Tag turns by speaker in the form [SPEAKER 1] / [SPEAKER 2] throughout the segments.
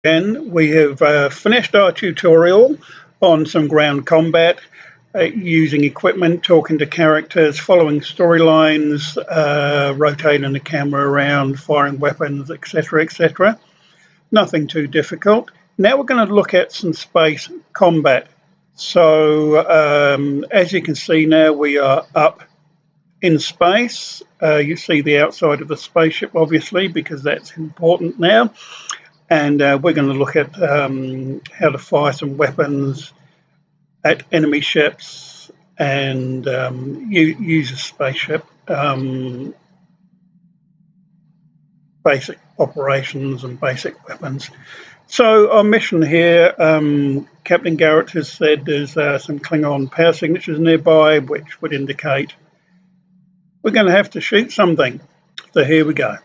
[SPEAKER 1] And we have finished our tutorial on some ground combat, using equipment, talking to characters, following storylines, rotating the camera around, firing weapons, etc., etc. Nothing too difficult. Now we're going to look at some space combat. So as you can see now, we are up in space. You see the outside of the spaceship, obviously, because that's important now. And we're going to look at how to fire some weapons at enemy ships and use a spaceship, basic operations and basic weapons. So our mission here, Captain Garrett has said there's some Klingon power signatures nearby, which would indicate we're going to have to shoot something. So here we go.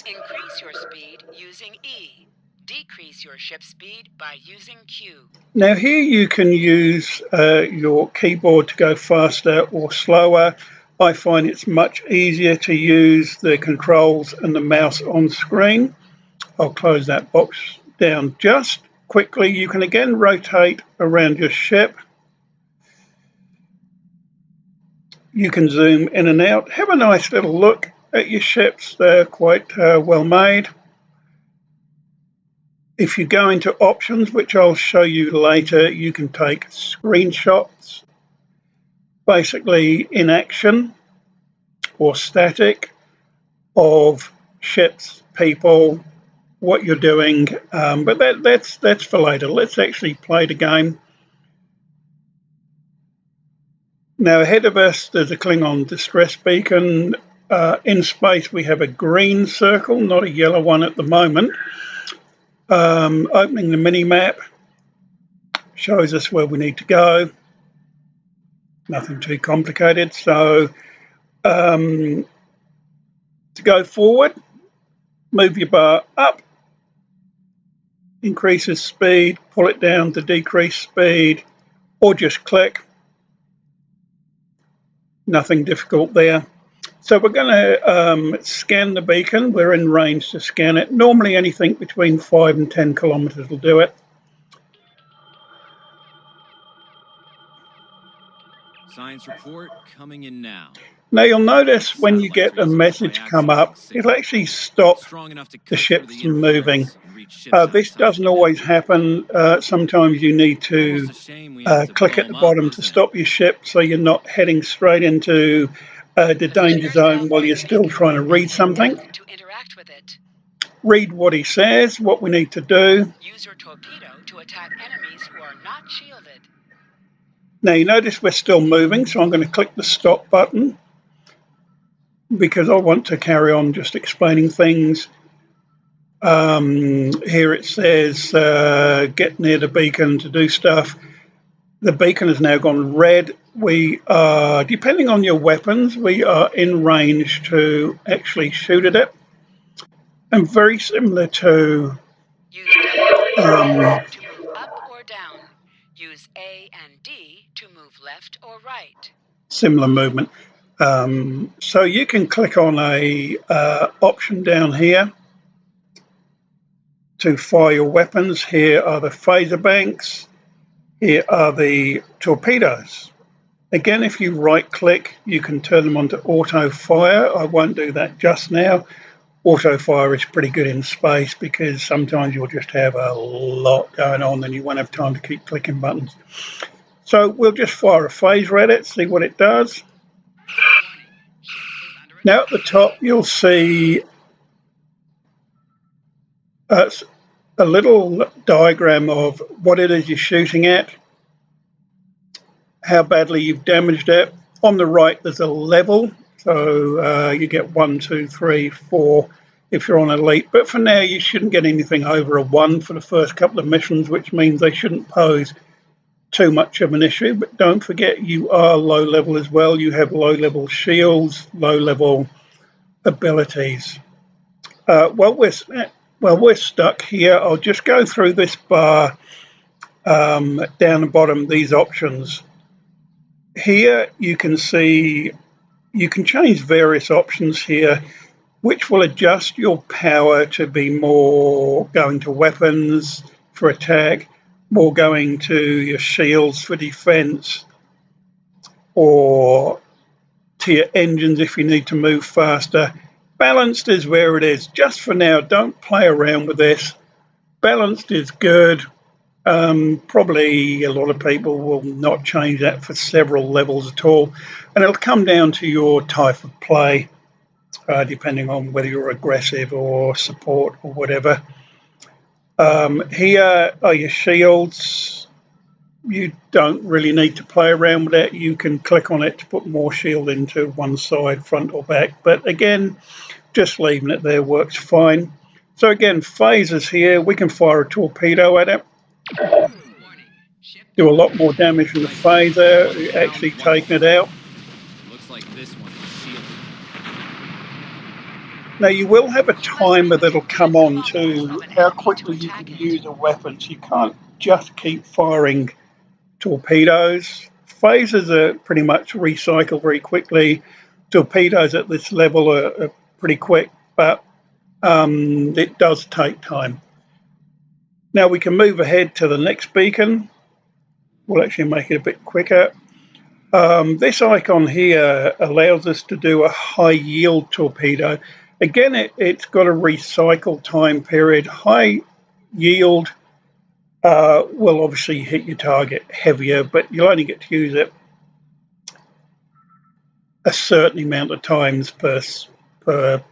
[SPEAKER 2] Increase your speed using E. Decrease your ship speed by using Q.
[SPEAKER 1] Now here you can use your keyboard to go faster or slower. I find it's much easier to use the controls and the mouse on screen. I'll close that box down just quickly. You can again rotate around your ship. You can zoom in and out. Have a nice little look at your ships. They're quite well made. If you go into options, which I'll show you later, you can take screenshots, basically in action or static, of ships, people, what you're doing. But that's for later. Let's actually play the game. Now ahead of us, there's a Klingon distress beacon. In space, we have a green circle, not a yellow one at the moment. Opening the mini-map shows us where we need to go. Nothing too complicated. So to go forward, move your bar up, increases speed, pull it down to decrease speed, or just click. Nothing difficult there. So we're going to scan the beacon. We're in range to scan it. Normally anything between 5 and 10 kilometers will do it.
[SPEAKER 3] Science report coming in now.
[SPEAKER 1] Now you'll notice when you get a message come up, it'll actually stop the ships from moving. This doesn't always happen. Sometimes you need to click at the bottom to stop your ship so you're not heading straight into the danger zone while you're still trying to read something. Read what he says, what we need to do.
[SPEAKER 2] Use your torpedo to attack enemies who are not shielded.
[SPEAKER 1] Now you notice we're still moving, so I'm going to click the stop button because I want to carry on just explaining things. Here it says get near the beacon to do stuff. The beacon has now gone red. We are, depending on your weapons, we are in range to actually shoot at it. And very similar to
[SPEAKER 2] use W to move up or down. Use A and D to move left or right.
[SPEAKER 1] Similar movement. So you can click on a option down here to fire your weapons. Here are the phaser banks. Here are the torpedoes. Again, if you right click, you can turn them on to auto fire. I won't do that just now. Auto fire is pretty good in space because sometimes you'll just have a lot going on and you won't have time to keep clicking buttons. So we'll just fire a phaser at it, see what it does. Now at the top you'll see a little diagram of what it is you're shooting at, how badly you've damaged it. On the right there's a level, so you get 1, 2, 3, 4 if you're on elite, but for now you shouldn't get anything over a 1 for the first couple of missions, which means they shouldn't pose too much of an issue. But don't forget, you are low level as well. You have low level shields, low level abilities. Well, we're stuck here. I'll just go through this bar down the bottom, these options. Here you can see you can change various options here. which will adjust your power to be more going to weapons for attack, more going to your shields for defense, or to your engines if you need to move faster. Balanced is where it is. Just for now, don't play around with this. Balanced is good. Probably a lot of people will not change that for several levels at all. And it'll come down to your type of play, depending on whether you're aggressive or support or whatever. Here are your shields. You don't really need to play around with that. You can click on it to put more shield into one side, front or back. But again, just leaving it there works fine. So again, phasers here. We can fire a torpedo at it. Do a lot more damage from the phaser, actually taking it out.
[SPEAKER 3] Looks like this one is shielded.
[SPEAKER 1] Now you will have a timer that'll come on to how quickly you can use a weapon. So you can't just keep firing torpedoes. Phasers are pretty much recycled very quickly. Torpedoes at this level are pretty quick, but it does take time. Now we can move ahead to the next beacon. We'll actually make it a bit quicker. This icon here allows us to do a high yield torpedo. Again, it's got a recycle time period. High yield will obviously hit your target heavier, but you'll only get to use it a certain amount of times per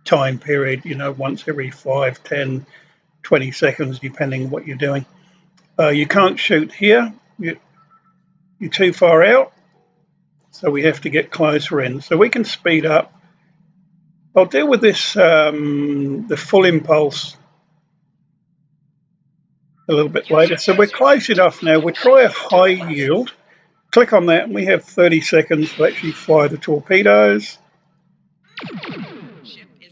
[SPEAKER 1] time period, once every 5, 10, 20 seconds, depending on what you're doing. You can't shoot here. You're too far out, so we have to get closer in. So we can speed up. I'll deal with this, the full impulse, a little bit later. So we're close enough now. We'll try a high yield. Click on that, and we have 30 seconds to actually fire the torpedoes.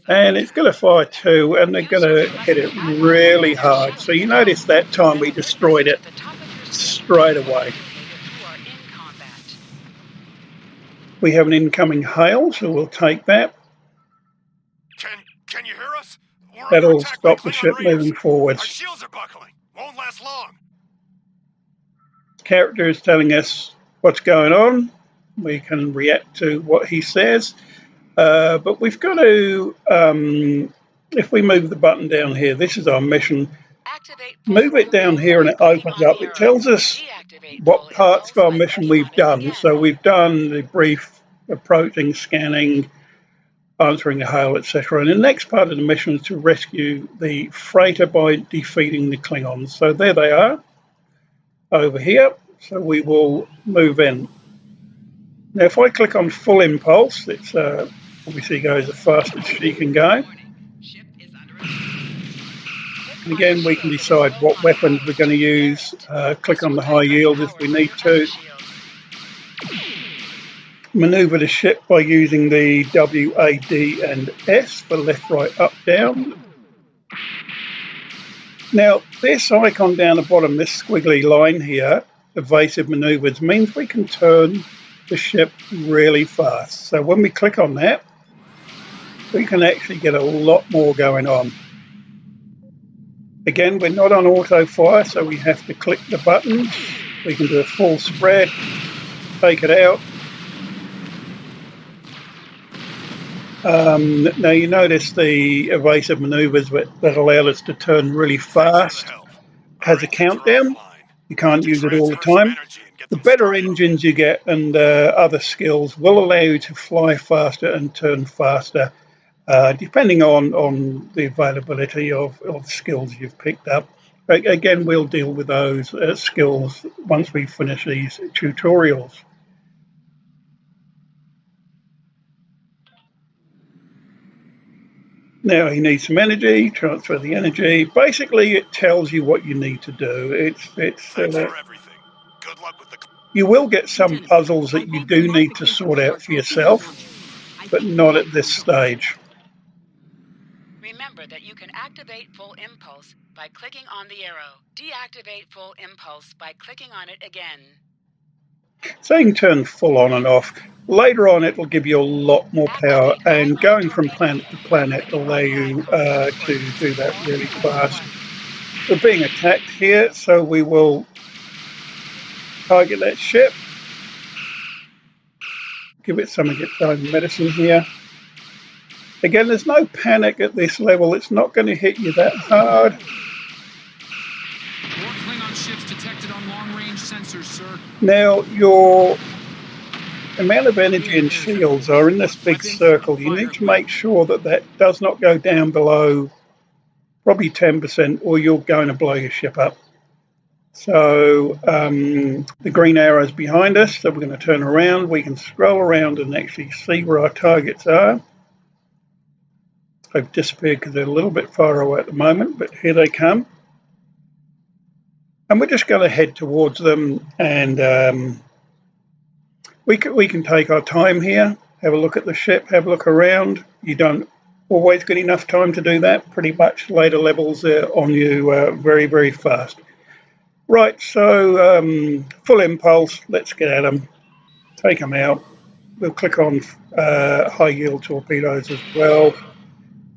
[SPEAKER 1] And it's going to fire 2, and they're going to hit it really hard. So you notice that time we destroyed it straight away. We have an incoming hail, so we'll take that.
[SPEAKER 4] Can you hear us?
[SPEAKER 1] That'll stop the ship moving forwards.
[SPEAKER 4] Our shields are buckling. Won't last long.
[SPEAKER 1] Character is telling us what's going on. We can react to what he says. But we've got to, if we move the button down here, this is our mission. Move it down here and it opens up. It tells us what parts of our mission we've done. So we've done the brief approaching, scanning, answering the hail, etc. And the next part of the mission is to rescue the freighter by defeating the Klingons. So there they are over here. So we will move in. Now if I click on full impulse, it's obviously goes as fast as she can go. And again, we can decide what weapons we're going to use. Click on the high yield if we need to. Maneuver the ship by using the W, A, D and S for left, right, up, down. Now this icon down the bottom, this squiggly line here, Evasive Maneuvers, means we can turn the ship really fast. So when we click on that, we can actually get a lot more going on. Again, we're not on auto fire, so we have to click the buttons. We can do a full spread, take it out. Now you notice the evasive maneuvers that allowed us to turn really fast has a countdown. You can't use it all the time. The better engines you get and other skills will allow you to fly faster and turn faster, depending on the availability of skills you've picked up. Again, we'll deal with those skills once we finish these tutorials. Now he needs some energy, transfer the energy. Basically, it tells you what you need to do.
[SPEAKER 4] Thanks for everything. Good luck with the...
[SPEAKER 1] You will get some puzzles that you do need to sort out for yourself, but not at this stage.
[SPEAKER 2] Remember that you can activate full impulse by clicking on the arrow. Deactivate full impulse by clicking on it again.
[SPEAKER 1] So you can turn full on and off. Later on, it will give you a lot more power, and going from planet to planet will allow you to do that really fast. We're being attacked here, so we will target that ship. Give it some of its own medicine here. Again, there's no panic at this level. It's not going to hit you that hard.
[SPEAKER 3] More Klingon ships detected on long-range sensors, sir.
[SPEAKER 1] Now, your amount of energy and shields are in this big circle. You need to make sure that that does not go down below probably 10%, or you're going to blow your ship up. So the green arrow's behind us, so we're going to turn around. We can scroll around and actually see where our targets are. They've disappeared because they're a little bit far away at the moment, but here they come. And we're just going to head towards them, and we can take our time here, have a look at the ship, have a look around. You don't always get enough time to do that. Pretty much later levels are on you very, very fast. Right, so full impulse, let's get at them, take them out. We'll click on high yield torpedoes as well.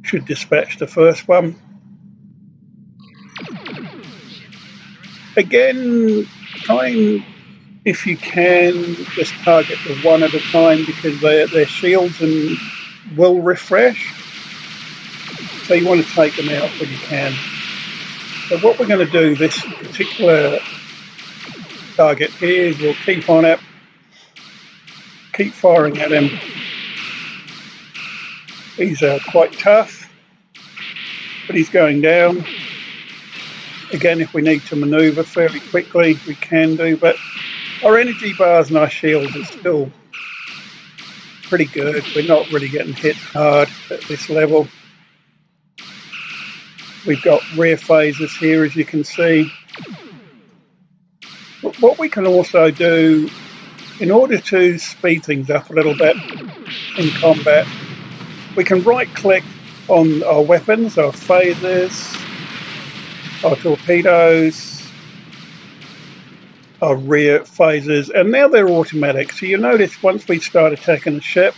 [SPEAKER 1] Should dispatch the first one. Again, try, if you can, just target the one at a time, because their shields and will refresh. So you want to take them out when you can. So what we're going to do, this particular target here, is we'll keep on it, keep firing at him. He's quite tough, but he's going down. Again, if we need to manoeuvre fairly quickly, we can do, but our energy bars and our shields are still pretty good. We're not really getting hit hard at this level. We've got rear phases here, as you can see. But what we can also do, in order to speed things up a little bit in combat, we can right-click on our weapons, our phasers, our torpedoes, our rear phasers, and now they're automatic. So you notice once we start attacking the ship,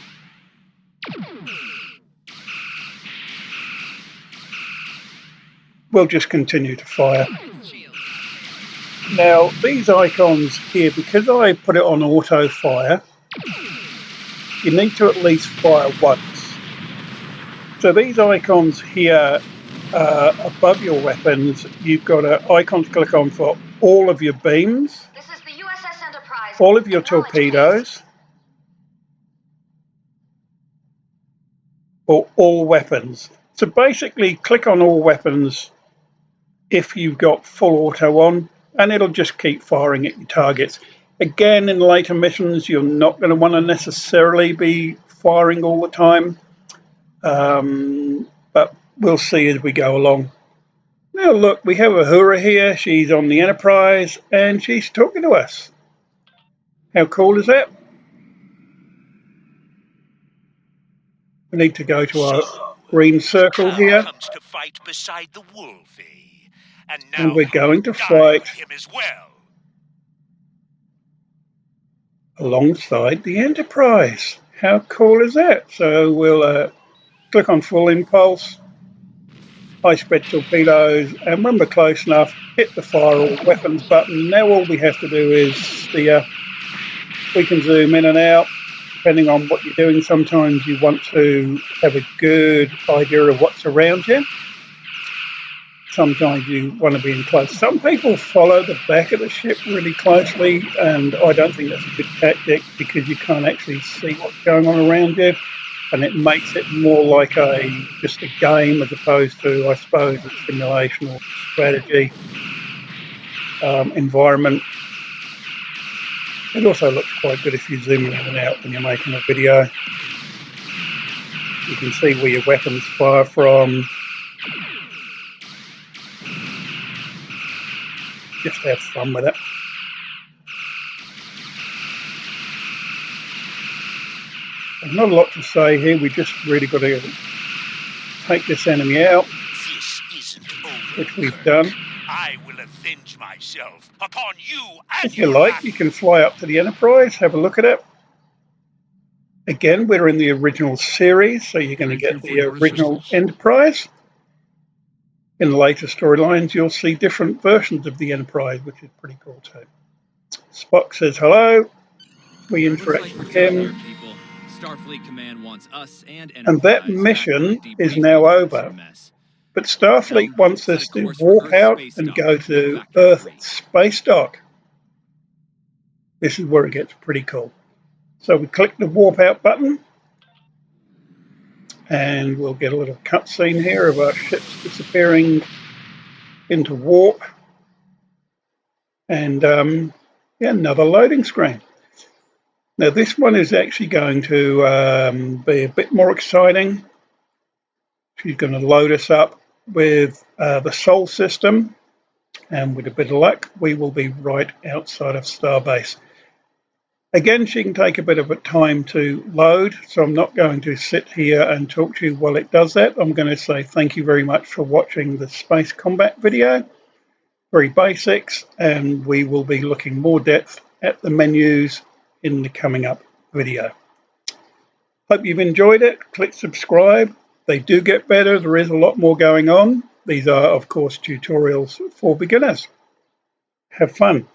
[SPEAKER 1] we'll just continue to fire. Now, these icons here, because I put it on auto fire, you need to at least fire once. So these icons here above your weapons, you've got an icon to click on for all of your beams,
[SPEAKER 5] This is the USS Enterprise.
[SPEAKER 1] all of your torpedoes, or all weapons. So basically, click on all weapons if you've got full auto on, and it'll just keep firing at your targets. Again, in later missions, you're not going to want to necessarily be firing all the time, but we'll see as we go along. Now look, we have Uhura here. She's on the Enterprise, and she's talking to us. How cool is that? We need to go to our green circle here,
[SPEAKER 4] Comes to fight beside the wolf, eh? And
[SPEAKER 1] and
[SPEAKER 4] now
[SPEAKER 1] we're going to
[SPEAKER 4] die
[SPEAKER 1] fight
[SPEAKER 4] with him as well.
[SPEAKER 1] alongside the Enterprise. How cool is that? So we'll click on full impulse, high speed torpedoes, and when we're close enough, hit the fire all weapons button. Now all we have to do is steer. We can zoom in and out depending on what you're doing. Sometimes you want to have a good idea of what's around you. Sometimes you want to be in close. Some people follow the back of the ship really closely, and I don't think that's a good tactic, because you can't actually see what's going on around you, and it makes it more like just a game as opposed to, I suppose, a simulation or strategy environment. It also looks quite good if you zoom in and out when you're making a video. You can see where your weapons fire from. Just have fun with it. There's not a lot to say here. We just really got to take this enemy out,
[SPEAKER 4] This isn't over,
[SPEAKER 1] which we've
[SPEAKER 4] Kirk.
[SPEAKER 1] done.
[SPEAKER 4] I will avenge myself upon you and
[SPEAKER 1] If you
[SPEAKER 4] your
[SPEAKER 1] like, you can fly up to the Enterprise, have a look at it. Again, we're in the original series, so you're going to get the original Enterprise. In the later storylines, you'll see different versions of the Enterprise, which is pretty cool too. Spock says hello. We interact with him.
[SPEAKER 6] Starfleet Command wants us and
[SPEAKER 1] And that mission is now over. But Starfleet wants us to warp out and go to Earth Space Dock. This is where it gets pretty cool. So we click the warp out button, and we'll get a little cutscene here of our ships disappearing into warp. And another loading screen. Now this one is actually going to be a bit more exciting. She's going to load us up with the Sol system, and with a bit of luck we will be right outside of Starbase. Again, she can take a bit of a time to load, so I'm not going to sit here and talk to you while it does that. I'm going to say thank you very much for watching the space combat video. Very basics, and we will be looking more depth at the menus in the coming up video. Hope you've enjoyed it. Click subscribe. They do get better. There is a lot more going on. These are, of course, tutorials for beginners. Have fun.